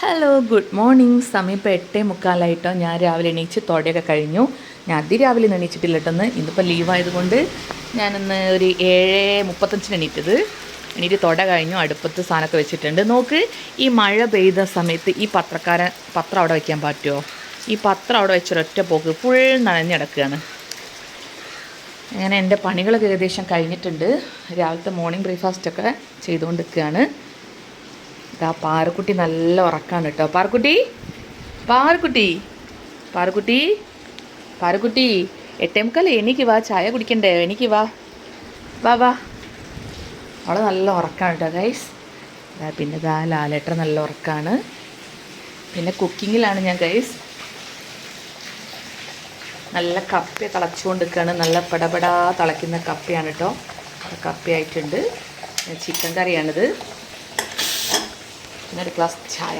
Hello good morning. സമയം ഇപ്പോൾ 8:45 ഞാൻ രാവിലെ എണീച്ച് തോടയൊക്കെ കഴിഞ്ഞു. ഞാൻ അതിരാവിലെ എണീച്ചിട്ടില്ല കേട്ടൊന്ന്. ഇന്നിപ്പോൾ ലീവായതുകൊണ്ട് ഞാനിന്ന് ഒരു 7:35 എണീറ്റ് തോട കഴിഞ്ഞു. അടുപ്പത്ത് സാധനമൊക്കെ വെച്ചിട്ടുണ്ട്. നോക്ക്, ഈ മഴ പെയ്ത സമയത്ത് ഈ പത്രം അവിടെ വയ്ക്കാൻ പറ്റുമോ? ഈ പത്രം അവിടെ വെച്ചൊരൊറ്റ പോക്ക് ഫുൾ നനഞ്ഞിടക്കുകയാണ്. അങ്ങനെ എൻ്റെ പണികളൊക്കെ ഏകദേശം കഴിഞ്ഞിട്ടുണ്ട്. രാവിലത്തെ മോർണിംഗ് ബ്രേക്ക്ഫാസ്റ്റൊക്കെ ചെയ്തുകൊണ്ടിരിക്കുകയാണ്. ഇതാ പാറുക്കുട്ടി നല്ല ഉറക്കാണ് കേട്ടോ. പാറുക്കുട്ടി 8:45 എനിക്ക് വാ, ചായ കുടിക്കണ്ടേ? എനിക്ക് വാ. അവളെ നല്ല ഉറക്കാണ് കേട്ടോ ഗൈസ്. പിന്നെ ഇതാ ലാലേട്ടർ നല്ല ഉറക്കാണ്. പിന്നെ കുക്കിങ്ങിലാണ് ഞാൻ ഗൈസ്. നല്ല കപ്പ തിളച്ചുകൊണ്ടിരിക്കുകയാണ്. നല്ല പടപടാ തിളയ്ക്കുന്ന കപ്പയാണ് കേട്ടോ. കപ്പയായിട്ടുണ്ട്. ചിക്കൻ കറിയാണിത്. പിന്നെ ഒരു ഗ്ലാസ് ചായ.